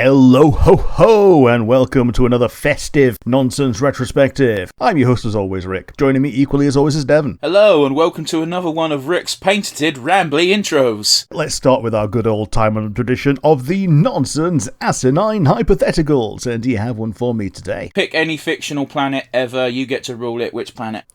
Hello, ho, ho, and welcome to another festive nonsense retrospective. I'm your host as always, Rick. Joining me equally as always is Devon. Hello, and welcome to another one of Rick's patented rambly intros. Let's start with our good old time-honored tradition of the nonsense asinine hypotheticals. And do you have one for me today? Pick any fictional planet ever. You get to rule it. Which planet?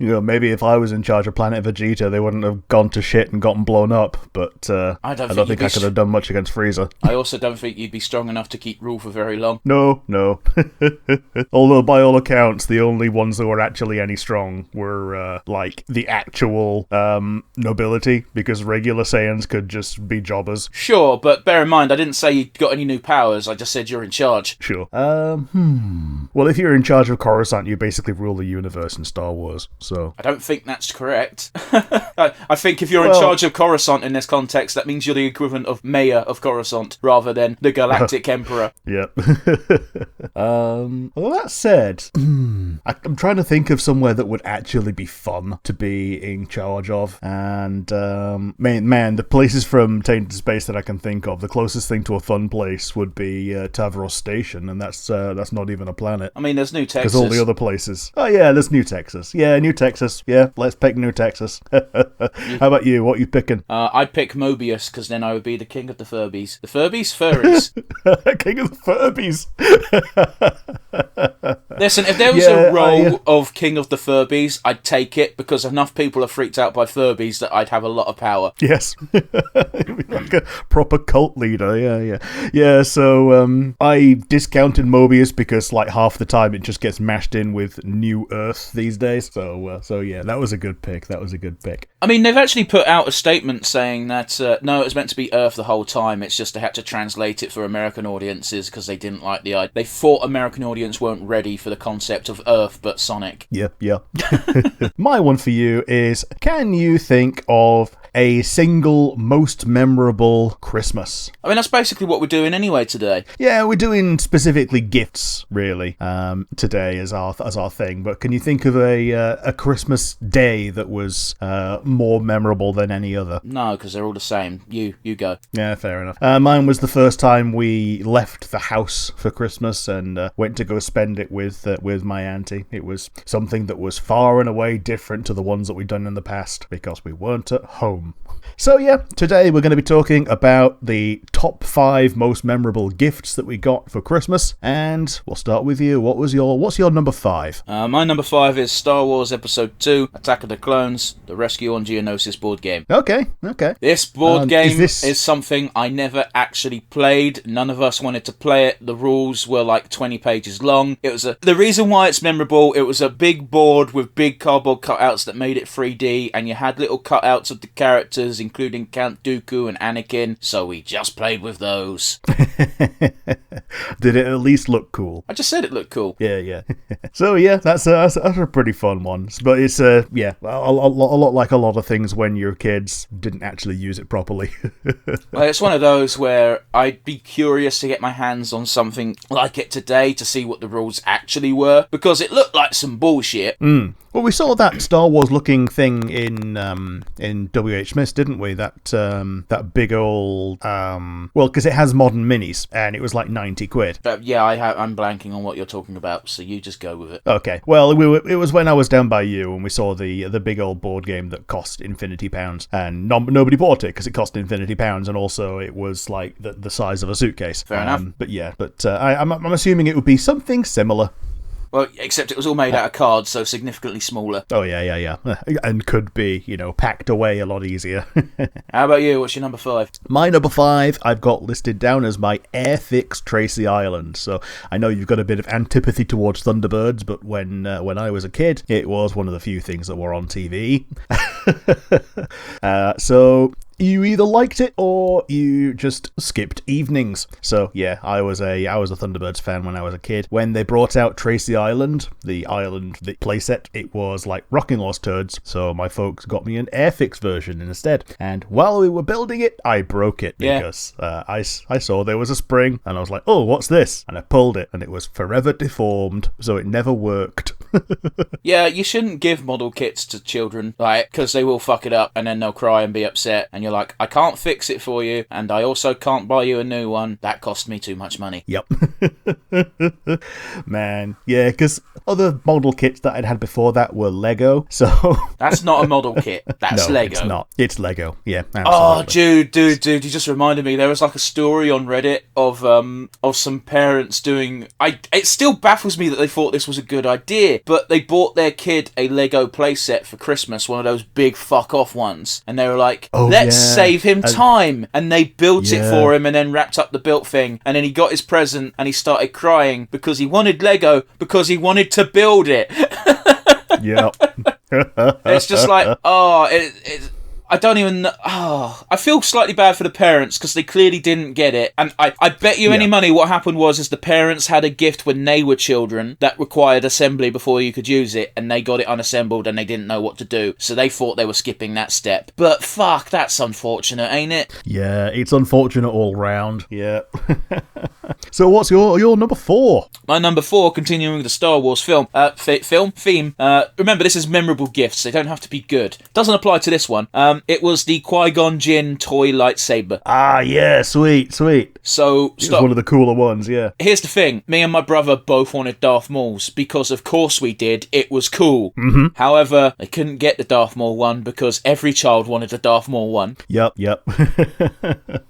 You know, maybe if I was in charge of Planet Vegeta, they wouldn't have gone to shit and gotten blown up, but I don't think I could have done much against Frieza. I also don't think you'd be strong enough to keep rule for very long. No. Although, by all accounts, the only ones that were actually any strong were, the actual nobility, because regular Saiyans could just be jobbers. Sure, but bear in mind, I didn't say you got any new powers, I just said you're in charge. Sure. Well, if you're in charge of Coruscant, you basically rule the universe in Star Wars. So I don't think that's correct. I think if you're in charge of Coruscant in this context, that means you're the equivalent of mayor of Coruscant rather than the Galactic Emperor. Yep. Well, that said, I'm trying to think of somewhere that would actually be fun to be in charge of. And, man, the places from Tainted Space that I can think of, the closest thing to a fun place would be Tavros Station, and that's not even a planet. I mean, there's New Texas. Because all the other places. Oh, yeah, there's New Texas. Yeah, New Texas. Yeah, let's pick New Texas. How about you? What are you picking? I'd pick Mobius, because then I would be the king of the Furbies. The Furbies? Furries. King of the Furbies. Listen, if there was a role of King of the Furbies, I'd take it, because enough people are freaked out by Furbies that I'd have a lot of power. Yes. Like a proper cult leader, yeah. Yeah, so I discounted Mobius because like half the time it just gets mashed in with New Earth these days. So yeah, that was a good pick. I mean, they've actually put out a statement saying that, no, it was meant to be Earth the whole time. It's just they had to translate it for American audiences because they didn't like the idea. They thought American audience weren't ready for the concept of Earth but Sonic. Yeah. My one for you is, can you think of a single most memorable Christmas? I mean, that's basically what we're doing anyway today. Yeah, we're doing specifically gifts, really, today as our thing. But can you think of a Christmas day that was more memorable than any other? No, because they're all the same. You go. Yeah, fair enough. Mine was the first time we left the house for Christmas and went to go spend it with my auntie. It was something that was far and away different to the ones that we'd done in the past because we weren't at home. So yeah, today we're going to be talking about the top 5 most memorable gifts that we got for Christmas, and we'll start with you. What's your number 5? My number 5 is Star Wars Episode 2, Attack of the Clones, the Rescue on Geonosis board game. Okay. This board game is something I never actually played. None of us wanted to play it. The rules were like 20 pages long. The reason why it's memorable, it was a big board with big cardboard cutouts that made it 3D, and you had little cutouts of the characters, including Count Dooku and Anakin, so we just played with those. Did it at least look cool? I just said it looked cool. Yeah. So yeah, that's a pretty fun one. But it's a lot like a lot of things when your kids didn't actually use it properly. Well, it's one of those where I'd be curious to get my hands on something like it today to see what the rules actually were, because it looked like some bullshit. Well, we saw that Star Wars looking thing in W.H. Smith's, didn't we? That big old because it has modern minis and it was like 90 quid. I'm blanking on what you're talking about, so you just go with it. Okay. Well, it was when I was down by you and we saw the big old board game that cost infinity pounds, and nobody bought it because it cost infinity pounds, and also it was like the size of a suitcase. Fair enough. But I'm assuming it would be something similar. Well, except it was all made out of cards, so significantly smaller. Oh, yeah. And could be, packed away a lot easier. How about you? What's your number 5? My number 5, I've got listed down as my Airfix Tracy Island. So I know you've got a bit of antipathy towards Thunderbirds, but when I was a kid, it was one of the few things that were on TV. So you either liked it or you just skipped evenings. So yeah, I was a Thunderbirds fan when I was a kid. When they brought out Tracy Island, the playset, it was like Rocking Lost Turds, so my folks got me an Airfix version instead. And while we were building it, I broke it because I saw there was a spring and I was like, oh, what's this? And I pulled it and it was forever deformed, so it never worked. Yeah, you shouldn't give model kits to children, like, because they will fuck it up and then they'll cry and be upset. And you're like, I can't fix it for you, and I also can't buy you a new one. That cost me too much money. Yep. Man, yeah, because other model kits that I'd had before that were Lego, so... That's not a model kit. That's no, Lego. It's not. It's Lego, yeah, absolutely. Oh, dude, you just reminded me. There was like a story on Reddit of some parents doing... It still baffles me that they thought this was a good idea, but they bought their kid a Lego playset for Christmas, one of those big fuck-off ones, and they were like, let's save him time, and they built it for him and then wrapped up the built thing, and then he got his present and he started crying because he wanted Lego because he wanted to build it. Yep. It's just like, I don't even know. Oh, I feel slightly bad for the parents because they clearly didn't get it. And I bet you any money what happened was the parents had a gift when they were children that required assembly before you could use it, and they got it unassembled and they didn't know what to do. So they thought they were skipping that step. But fuck, that's unfortunate, ain't it? Yeah, it's unfortunate all round. Yeah. So what's your number 4? My number 4, continuing with the Star Wars theme. Remember, this is memorable gifts. They don't have to be good. Doesn't apply to this one. It was the Qui-Gon Jinn toy lightsaber. Ah, yeah, sweet. So, it was one of the cooler ones, yeah. Here's the thing. Me and my brother both wanted Darth Maul's because, of course we did. It was cool. Mm-hmm. However, they couldn't get the Darth Maul one because every child wanted the Darth Maul one. Yep.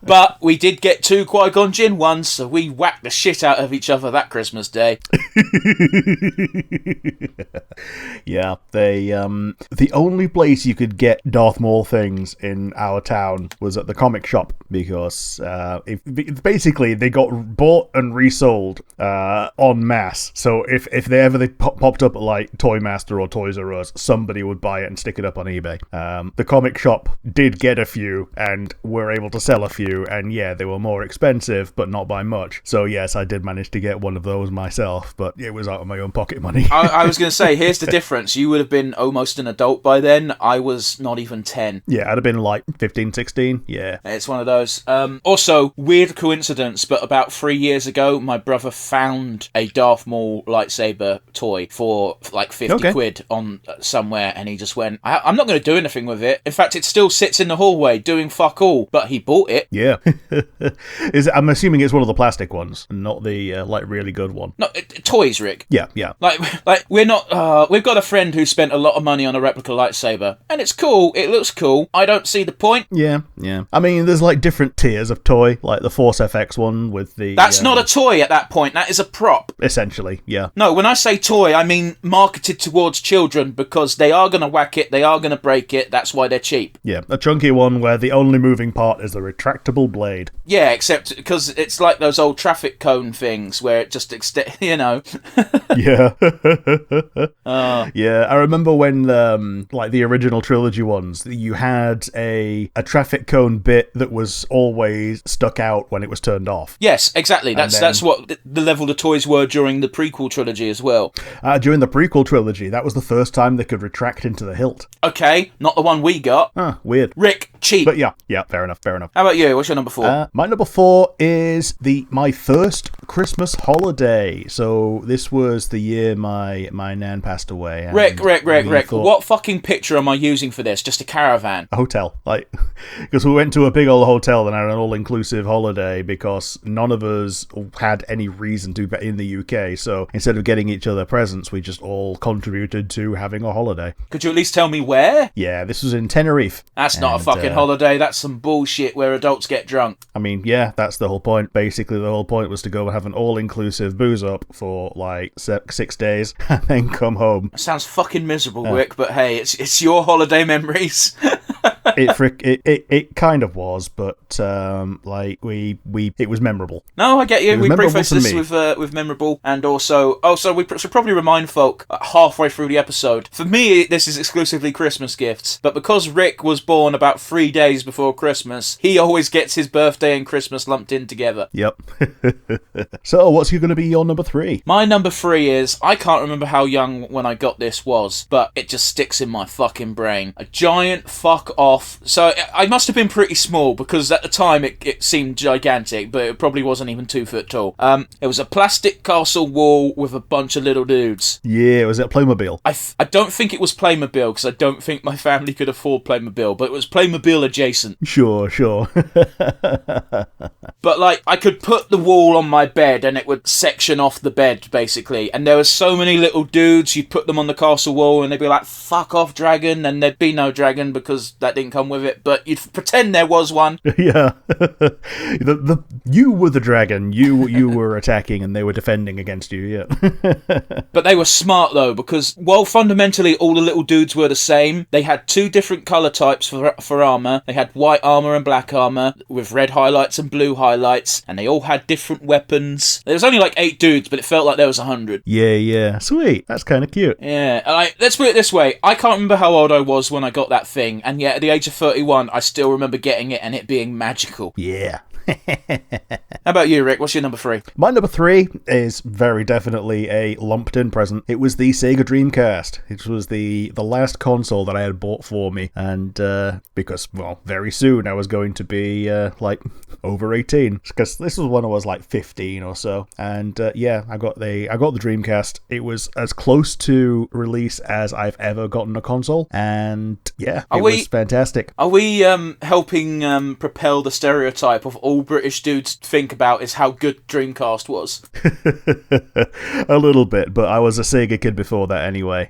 But we did get 2 Qui-Gon Jinn ones, so we whacked the shit out of each other that Christmas day. Yeah, the only place you could get Darth Maul things in our town was at the comic shop because basically they got bought and resold en masse. So if they popped up at like Toy Master or Toys R Us, somebody would buy it and stick it up on eBay. The comic shop did get a few and were able to sell a few, and yeah, they were more expensive, but not by much. So yes, I did manage to get one of those myself, but it was out of my own pocket money. I was going to say, here's the difference. You would have been almost an adult by then. I was not even 10. Yeah, I'd have been like 15, 16. Yeah. It's one of those. Also, weird coincidence, but about 3 years ago, my brother found a Darth Maul lightsaber toy for like 50 quid on somewhere, and he just went, I'm not going to do anything with it. In fact, it still sits in the hallway doing fuck all, but he bought it. Yeah. I'm assuming it's one of the plastic ones, not the like really good one. No, toys, Rick. Yeah. Like we're not. We've got a friend who spent a lot of money on a replica lightsaber, and it's cool. It looks cool. I don't see the point. Yeah. I mean, there's like different tiers of toy, like the Force FX one with the. That's not a toy at that point. That is a prop. Essentially, yeah. No, when I say toy, I mean marketed towards children because they are going to whack it, they are going to break it. That's why they're cheap. Yeah, a chunky one where the only moving part is the retractable blade. Yeah, except because it's like those old traffic cone things where it just Yeah. Yeah, I remember when like the original trilogy ones, you had a traffic cone bit that was always stuck out when it was turned off. Yes, exactly. That's what the level the toys were during the prequel trilogy as well. During the prequel trilogy, that was the first time they could retract into the hilt. Okay, not the one we got. Weird. Rick, cheap. But yeah, fair enough. How about you? What's your number 4? My number 4 is my first Christmas holiday. So this was the year my nan passed away. Rick. What fucking picture am I using for this? Just a caravan? A hotel. Like, because we went to a big old hotel and had an all-inclusive holiday because none of us had any reason to be in the UK. So instead of getting each other presents, we just all contributed to having a holiday. Could you at least tell me where? Yeah, this was in Tenerife. That's not a fucking holiday. That's some bullshit where adults get drunk. I mean, yeah, that's the whole point. Basically, the whole point was to go and have an all-inclusive booze up for like 6 days and then come home. Sounds fucking miserable, Rick, but hey, it's your holiday memories. It kind of was, but like it was memorable. No, I get you. We preface this with memorable, and also we should probably remind folk halfway through the episode. For me, this is exclusively Christmas gifts, but because Rick was born about 3 days before Christmas, he always gets his birthday and Christmas lumped in together. Yep. So, what's going to be your number 3? My number 3 is, I can't remember how young when I got this was, but it just sticks in my fucking brain. A giant fuck off off. So I must have been pretty small, because at the time it seemed gigantic, but it probably wasn't even 2 foot tall. It was a plastic castle wall with a bunch of little dudes. Yeah, was it Playmobil? I don't think it was Playmobil, because I don't think my family could afford Playmobil, but it was Playmobil adjacent. Sure. But, like, I could put the wall on my bed and it would section off the bed, basically. And there were so many little dudes, you'd put them on the castle wall and they'd be like, fuck off, dragon, and there'd be no dragon because that didn't come with it, but you'd pretend there was one. Yeah. You were the dragon, you were attacking and they were defending against you, yeah. But they were smart, though, because while fundamentally all the little dudes were the same, they had 2 different colour types for armour. They had white armour and black armour, with red highlights and blue highlights, and they all had different weapons. There was only like 8 dudes, but it felt like there was 100. Yeah. Sweet. That's kind of cute. Yeah. Let's put it this way. I can't remember how old I was when I got that thing, and yet at the age of 31, I still remember getting it and it being magical. Yeah. How about you, Rick? What's your number 3? My number 3 is very definitely a lumped-in present. It was the Sega Dreamcast. It was the last console that I had bought for me, and because, well, very soon I was going to be, over 18, because this was when I was, 15 or so, and, I got the Dreamcast. It was as close to release as I've ever gotten a console, and, it was fantastic. Are we helping propel the stereotype of all British dudes think about is how good Dreamcast was? A little bit, but I was a Sega kid before that anyway.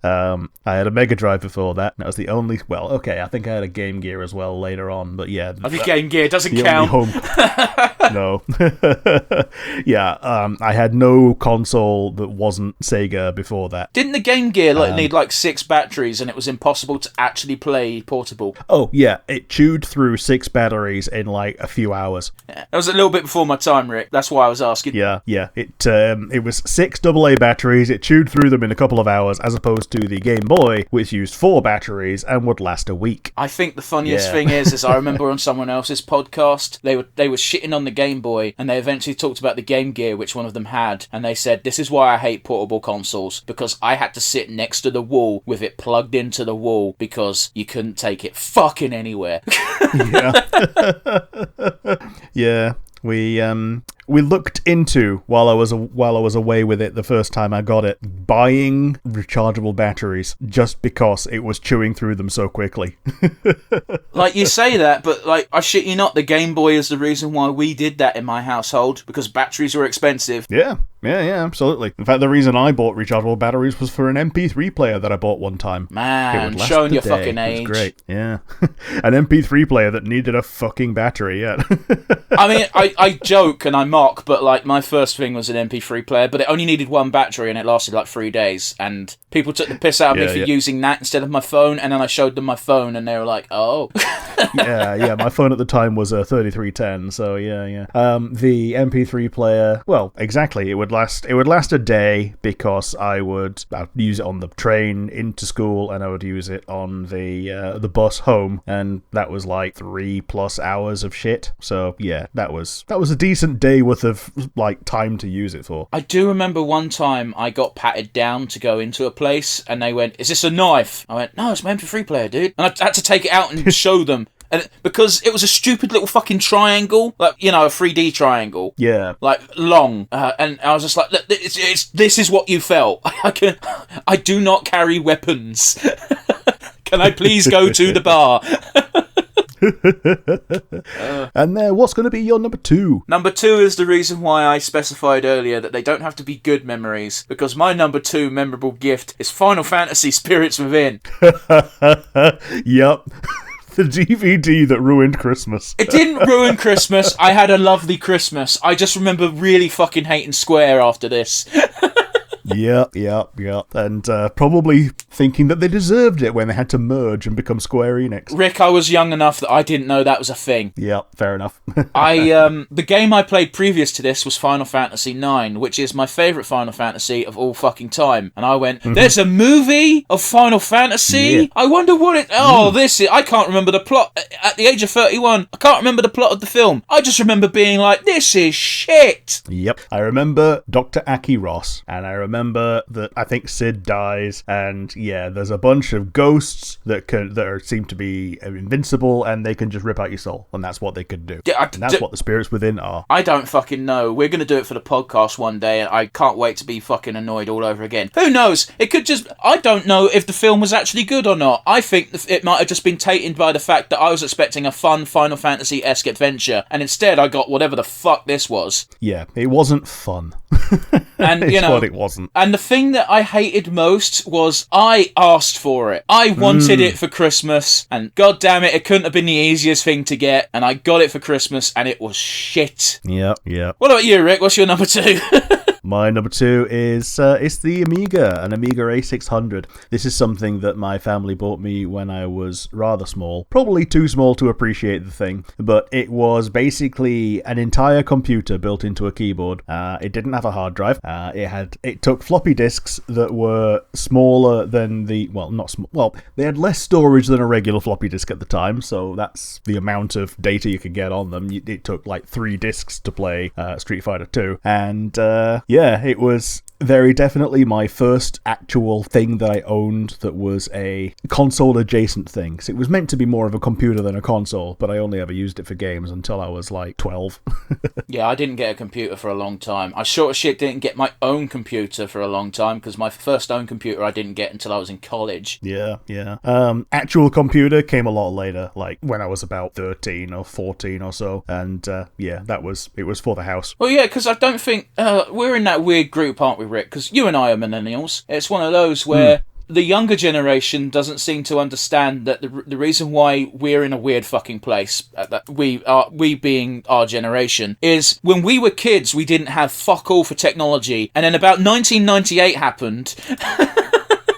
I had a Mega Drive before that, and that was the only... Well, okay, I think I had a Game Gear as well later on, but yeah. I think Game Gear doesn't count. No. I had no console that wasn't Sega before that. Didn't the Game Gear need 6 batteries, and it was impossible to actually play portable? Oh, yeah, it chewed through 6 batteries in a few hours. Yeah. That was a little bit before my time, Rick. That's why I was asking. Yeah. It was 6 AA batteries. It chewed through them in a couple of hours, as opposed to the Game Boy, which used 4 batteries and would last a week. I think the funniest thing is I remember on someone else's podcast, they were shitting on the Game Boy, and they eventually talked about the Game Gear, which one of them had, and they said, this is why I hate portable consoles, because I had to sit next to the wall with it plugged into the wall, because you couldn't take it fucking anywhere. Yeah. We looked into, while I was away with it the first time I got it, buying rechargeable batteries just because it was chewing through them so quickly. You say that, but I shit you not, the Game Boy is the reason why we did that in my household, because batteries were expensive. Yeah, absolutely. In fact, the reason I bought rechargeable batteries was for an MP3 player that I bought one time. Man, showing your fucking age. It was great, yeah. An MP3 player that needed a fucking battery, yeah. I mean, I joke and I mock, but my first thing was an MP3 player, but it only needed 1 battery and it lasted 3 days, and people took the piss out of me for using that instead of my phone, and then I showed them my phone and they were like, oh. yeah, my phone at the time was a 3310, so yeah. The MP3 player, well, exactly, it would last a day, because I'd use it on the train into school, and I would use it on the bus home, and that was 3+ hours of shit. So yeah, that was a decent day worth of time to use it for. I do remember one time I got patted down to go into a place, and they went, "Is this a knife?" I went, "No, it's my MP3 player, dude." And I had to take it out and show them. And because it was a stupid little fucking triangle, a 3D triangle. Yeah. Long. And I was just like, look, this is what you felt. I do not carry weapons. Can I please go to the bar? And what's going to be your number 2? Number 2 is the reason why I specified earlier that they don't have to be good memories, because my number 2 memorable gift is Final Fantasy Spirits Within. Yep. The DVD that ruined Christmas. It didn't ruin Christmas. I had a lovely Christmas. I just remember really fucking hating Square after this. Yep. And probably thinking that they deserved it when they had to merge and become Square Enix. Rick, I was young enough that I didn't know that was a thing. Yep, fair enough. The game I played previous to this was Final Fantasy IX, which is my favourite Final Fantasy of all fucking time. And I went, there's a movie of Final Fantasy? Yeah. I wonder what it... this is... I can't remember the plot. At the age of 31, I can't remember the plot of the film. I just remember being like, this is shit. Yep. I remember Dr. Aki Ross, and I remember remember that I think Sid dies, and there's a bunch of ghosts that seem to be invincible, and they can just rip out your soul, and that's what they could do. And that's what the spirits within are. I don't fucking know. We're going to do it for the podcast one day, and I can't wait to be fucking annoyed all over again. Who knows? It could just... I don't know if the film was actually good or not. I think it might have just been tainted by the fact that I was expecting a fun Final Fantasy-esque adventure, and instead I got whatever the fuck this was. Yeah, it wasn't fun. And it's what it wasn't. And the thing that I hated most was I asked for it. I wanted it for Christmas, and god damn it couldn't have been the easiest thing to get, and I got it for Christmas, and it was shit. Yep. What about you, Rick? What's your number 2? My number 2 is it's the Amiga, an Amiga A600. This is something that my family bought me when I was rather small. Probably too small to appreciate the thing, but it was basically an entire computer built into a keyboard. It didn't have a hard drive. It took floppy disks that were smaller than they had less storage than a regular floppy disk at the time, so that's the amount of data you could get on them. It took like 3 disks to play Street Fighter 2, and it was very definitely my first actual thing that I owned that was a console-adjacent thing. So it was meant to be more of a computer than a console, but I only ever used it for games until I was like 12. Yeah, I didn't get a computer for a long time. I sure as shit didn't get my own computer for a long time, because my first own computer I didn't get until I was in college. Yeah. Actual computer came a lot later, like when I was about 13 or 14 or so, and it was for the house. Well, yeah, because I don't think... we're in that weird group, aren't we, Rick? Because you and I are millennials. It's one of those where the younger generation doesn't seem to understand that the reason why we're in a weird fucking place, that we being our generation, is when we were kids, we didn't have fuck all for technology, and then about 1998 happened...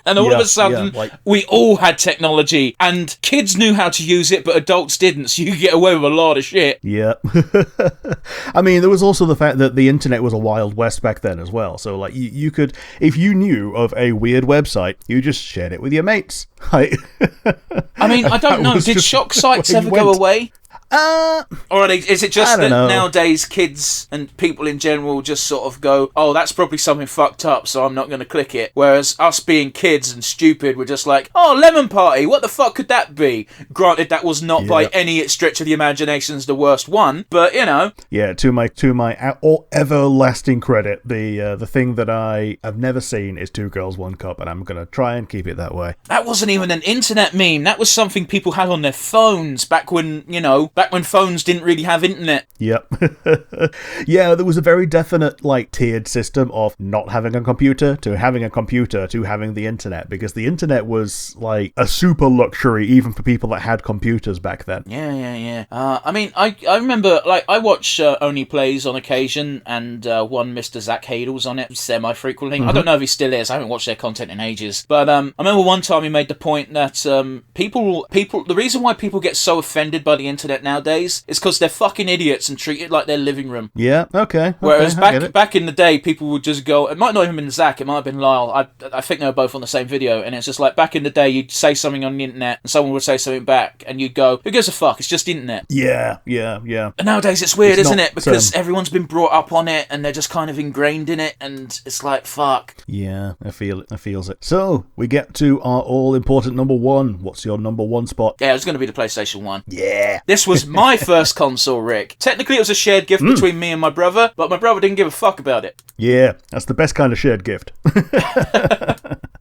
And all of a sudden, we all had technology, and kids knew how to use it, but adults didn't, so you get away with a lot of shit. Yeah. I mean, there was also the fact that the internet was a Wild West back then as well, so like you could, if you knew of a weird website, you just shared it with your mates. I mean, I don't know, did shock sites ever go away? Or is it just that nowadays kids and people in general just sort of go, oh, that's probably something fucked up, so I'm not going to click it. Whereas us being kids and stupid, we're just like, oh, Lemon Party, what the fuck could that be? Granted, that was not by any stretch of the imaginations the worst one, but you know. Yeah, to my everlasting credit, the thing that I have never seen is 2 Girls, 1 Cup, and I'm going to try and keep it that way. That wasn't even an internet meme. That was something people had on their phones back when phones didn't really have internet. Yep. Yeah, there was a very definite, tiered system of not having a computer to having a computer to having the internet, because the internet was, a super luxury even for people that had computers back then. Yeah. I mean, I remember, I watch Only Plays on occasion, and one Mr. Zach Hadel's on it semi-frequently. Mm-hmm. I don't know if he still is. I haven't watched their content in ages. But I remember one time he made the point that the reason why people get so offended by the internet nowadays is because they're fucking idiots and treat it like their living room. Yeah, okay. Whereas back in the day, people would just go, it might not even been Zach, it might have been Lyle, I think they were both on the same video, and it's just like, back in the day, you'd say something on the internet, and someone would say something back, and you'd go, who gives a fuck, it's just internet. Yeah. And nowadays it's weird, isn't it? Because everyone's been brought up on it, and they're just kind of ingrained in it, and it's like, fuck. Yeah, I feels it. So, we get to our all-important number 1. What's your number 1 spot? Yeah, it was going to be the PlayStation 1. Yeah. This was my first console, Rick. Technically, it was a shared gift between me and my brother, but my brother didn't give a fuck about it. Yeah, that's the best kind of shared gift.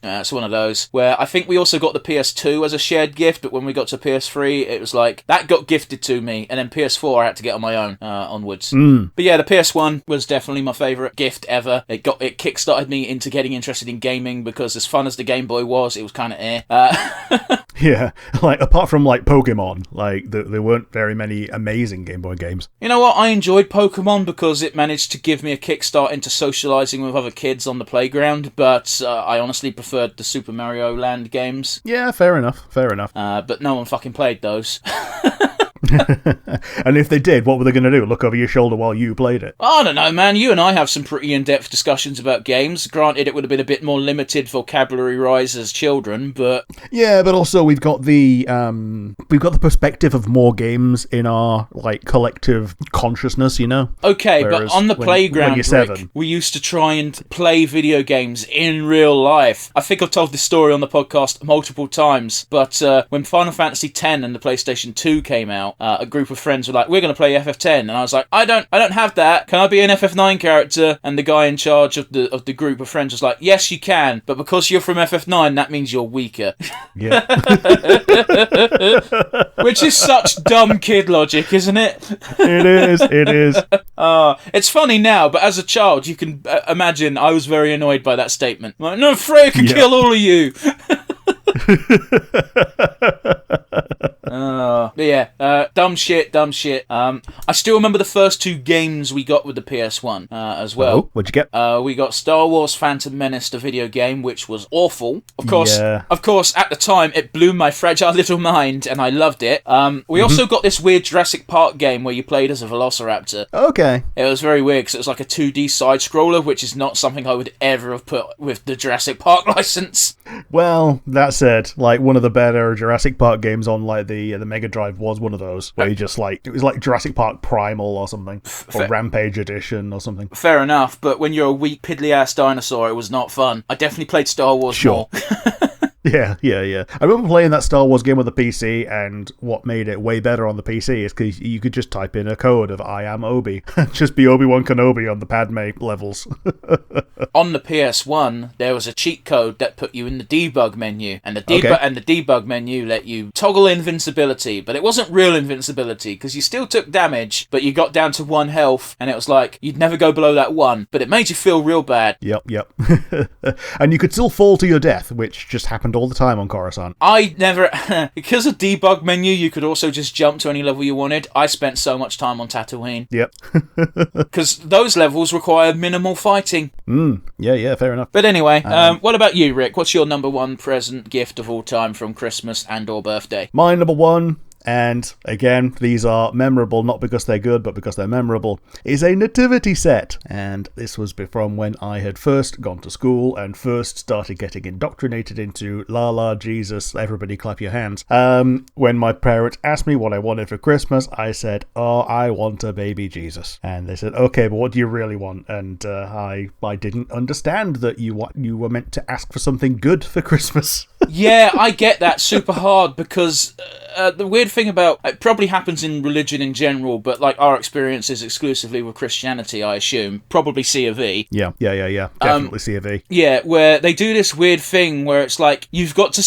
It's one of those where I think we also got the PS2 as a shared gift, but when we got to PS3, it was like, that got gifted to me, and then PS4 I had to get on my own onwards. But yeah, the PS1 was definitely my favourite gift ever. It kickstarted me into getting interested in gaming, because as fun as the Game Boy was, it was kind of Yeah, apart from Pokemon, there weren't very many amazing Game Boy games. You know what? I enjoyed Pokemon because it managed to give me a kickstart into socialising with other kids on the playground, but I honestly preferred the Super Mario Land games. Yeah, fair enough. But no one fucking played those. And if they did, what were they going to do? Look over your shoulder while you played it? I don't know, man. You and I have some pretty in-depth discussions about games. Granted, it would have been a bit more limited vocabulary-wise as children, but... Yeah, but also we've got the perspective of more games in our, like, collective consciousness, you know? Okay, whereas but on the playground, Rick, we used to try and play video games in real life. I think I've told this story on the podcast multiple times, but when Final Fantasy X and the PlayStation 2 came out, a group of friends were like, we're going to play FF10, and I was like, I don't have that. Can I be an FF9 character? And the guy in charge of the group of friends was like, yes, you can, but because you're from FF9, that means you're weaker. Yeah. Which is such dumb kid logic, isn't it? It is. It's funny now, but as a child, you can imagine I was very annoyed by that statement. Like, no, Freya can kill all of you. Dumb shit. I still remember the first two games we got with the PS1 as well. Oh, what'd you get? We got Star Wars Phantom Menace, the video game, which was awful. Of course, at the time, it blew my fragile little mind, and I loved it. We also got this weird Jurassic Park game where you played as a velociraptor. Okay. It was very weird, because it was like a 2D side-scroller, which is not something I would ever have put with the Jurassic Park license. Well, that said, like, one of the better Jurassic Park games on, like, the Mega Drive was one of those, where you just, like, it was like Jurassic Park Primal or something, or Rampage Edition or something. Fair enough, but when you're a weak, piddly-ass dinosaur, it was not fun. I definitely played Star Wars more. Yeah. I remember playing that Star Wars game on the PC, and what made it way better on the PC is because you could just type in a code of I am Obi. Just be Obi-Wan Kenobi on the Padme levels. On the PS1, there was a cheat code that put you in the debug menu, and the debug menu let you toggle invincibility, but it wasn't real invincibility, because you still took damage, but you got down to 1 health, and it was like, you'd never go below that 1, but it made you feel real bad. Yep. And you could still fall to your death, which just happened all the time on Coruscant. I never... because of debug menu, you could also just jump to any level you wanted. I spent so much time on Tatooine. Yep. Because those levels require minimal fighting. Yeah, fair enough. But anyway, what about you, Rick? What's your number one present gift of all time from Christmas and or birthday? My number one, and again, these are memorable not because they're good, but because they're memorable, is a nativity set. And this was from when I had first gone to school and first started getting indoctrinated into La La Jesus, everybody clap your hands. When my parents asked me what I wanted for Christmas, I said, I want a baby Jesus. And they said, okay, but what do you really want? And I didn't understand that you were meant to ask for something good for Christmas. Yeah, I get that super hard, because the weird thing about it probably happens in religion in general, but like our experience is exclusively with Christianity, I assume. Probably C of E. Yeah. Definitely C of E. Yeah, where they do this weird thing where it's like you've got to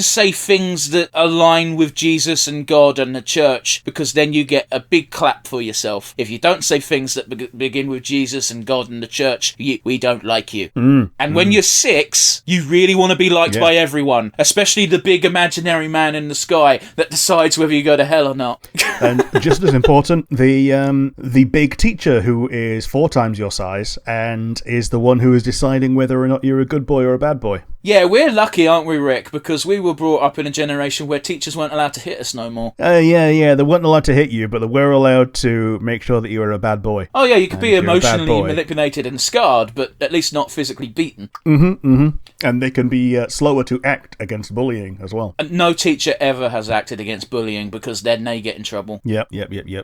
say things that align with Jesus and God and the church, because then you get a big clap for yourself. If you don't say things that begin with Jesus and God and the church, we don't like you. And when you're 6, you really want to be liked by everyone, especially the big imaginary man in the sky that decides whether you go to hell or not. And just as important, the big teacher who is 4 times your size and is the one who is deciding whether or not you're a good boy or a bad boy. Yeah, we're lucky, aren't we, Rick? Because we were brought up in a generation where teachers weren't allowed to hit us no more. Yeah, they weren't allowed to hit you, but they were allowed to make sure that you were a bad boy. Oh yeah, you could be emotionally manipulated and scarred, but at least not physically beaten. And they can be slower to act against bullying as well. And no teacher ever has acted against bullying, because then they get in trouble. Yep.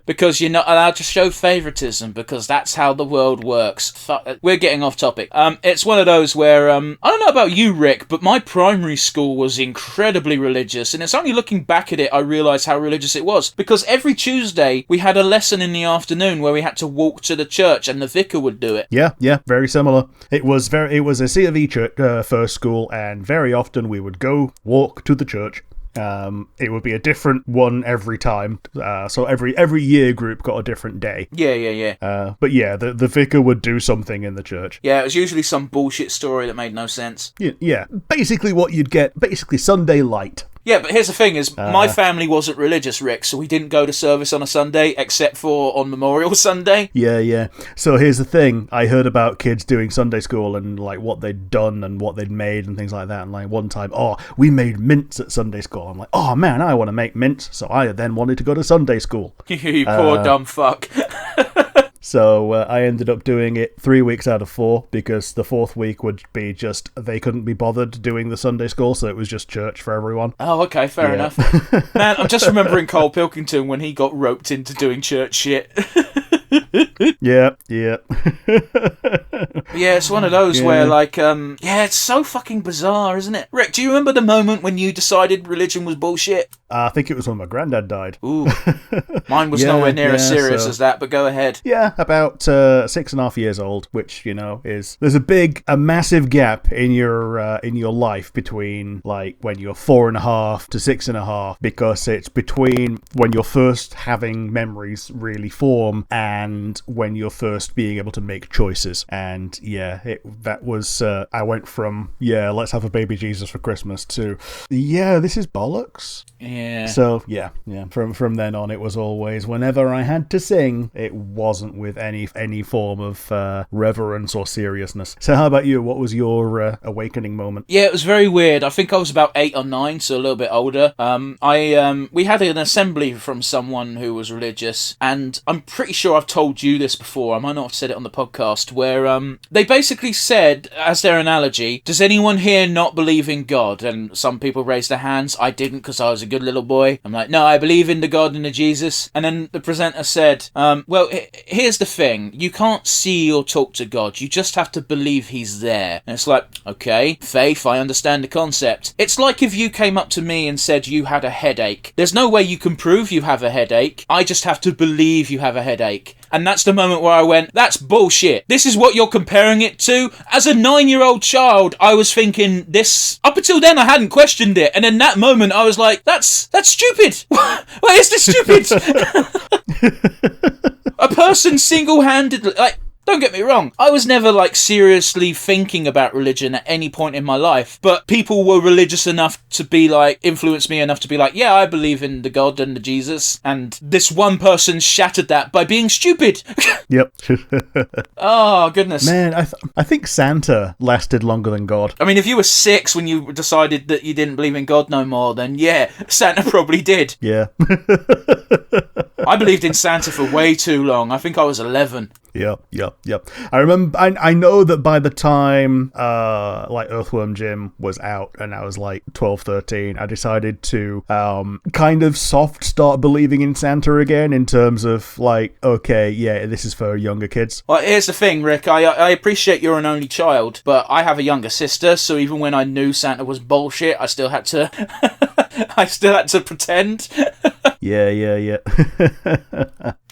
Because you're not allowed to show favoritism, because that's how the world works. We're getting off topic. It's one of those where, I don't know about you, Rick, but my primary school was incredibly religious, and it's only looking back at it I realised how religious it was, because every Tuesday we had a lesson in the afternoon where we had to walk to the church, and the vicar would do it. Yeah, very similar. It was a C of E church, first school, and very often we would go walk to the church. It would be a different one every time, so every year group got a different day. Yeah. But yeah, the vicar would do something in the church. Yeah, it was usually some bullshit story that made no sense. Yeah. Basically what you'd get, Sunday light. Yeah, but here's the thing is, my family wasn't religious, Rick, so we didn't go to service on a Sunday, except for on Memorial Sunday. Yeah. So here's the thing. I heard about kids doing Sunday school and, like, what they'd done and what they'd made and things like that. And, like, one time, we made mince at Sunday school. I'm like, oh, man, I want to make mince. So I then wanted to go to Sunday school. You poor dumb fuck. So I ended up doing it 3 weeks out of 4 because the 4th week would be just they couldn't be bothered doing the Sunday school, so it was just church for everyone. Oh, okay, fair enough. Man, I'm just remembering Cole Pilkington when he got roped into doing church shit. Yeah. Yeah, it's one of those where, like, it's so fucking bizarre, isn't it? Rick, do you remember the moment when you decided religion was bullshit? I think it was when my granddad died. Ooh. Mine was nowhere near as serious as that, but go ahead. Yeah, about 6.5 years old, which, is there's a massive gap in your life between, like, when you're 4.5 to 6.5, because it's between when you're first having memories really form and when you're first being able to make choices. And that was I went from let's have a baby Jesus for Christmas to this is bollocks. Yeah. So from then on it was always whenever I had to sing, it wasn't with any form of reverence or seriousness. So how about you? What was your awakening moment? Yeah, it was very weird. I think I was about 8 or 9, so a little bit older. We had an assembly from someone who was religious, and I'm pretty sure I've told you this before. I might not have said it on the podcast, where they basically said, as their analogy, does anyone here not believe in God? And some people raised their hands. I didn't, because I was a good little boy. I'm like, no, I believe in the God and the Jesus. And then the presenter said, here's the thing. You can't see or talk to God. You just have to believe he's there. And it's like, okay, faith, I understand the concept. It's like if you came up to me and said you had a headache. There's no way you can prove you have a headache. I just have to believe you have a headache. And that's the moment where I went, that's bullshit. This is what you're comparing it to? As a 9-year-old child, I was thinking this. Up until then, I hadn't questioned it. And in that moment, I was like, that's stupid. Why is this stupid? A person single-handedly, like, don't get me wrong, I was never, like, seriously thinking about religion at any point in my life, but people were religious enough to be, like, influence me enough to be like, yeah, I believe in the God and the Jesus, and this one person shattered that by being stupid. Yep. Oh, goodness. Man, I think Santa lasted longer than God. I mean, if you were 6 when you decided that you didn't believe in God no more, then yeah, Santa probably did. Yeah. I believed in Santa for way too long. I think I was 11. Yep. I remember. I know that by the time like Earthworm Jim was out, and I was like 12, 13, I decided to kind of soft start believing in Santa again, in terms of like, okay, yeah, this is for younger kids. Well, here's the thing, Rick. I appreciate you're an only child, but I have a younger sister, so even when I knew Santa was bullshit, I still had to pretend. Yeah.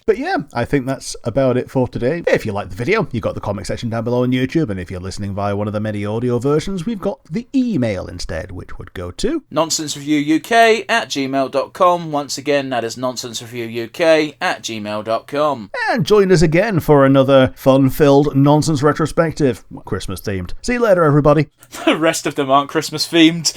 But yeah, I think that's about it for today. If you like the video, you've got the comment section down below on YouTube, and if you're listening via one of the many audio versions, we've got the email instead, which would go to nonsensereviewuk@gmail.com. Once again, that is nonsensereviewuk@gmail.com. And join us again for another fun-filled nonsense retrospective, Christmas-themed. See you later, everybody. The rest of them aren't Christmas-themed.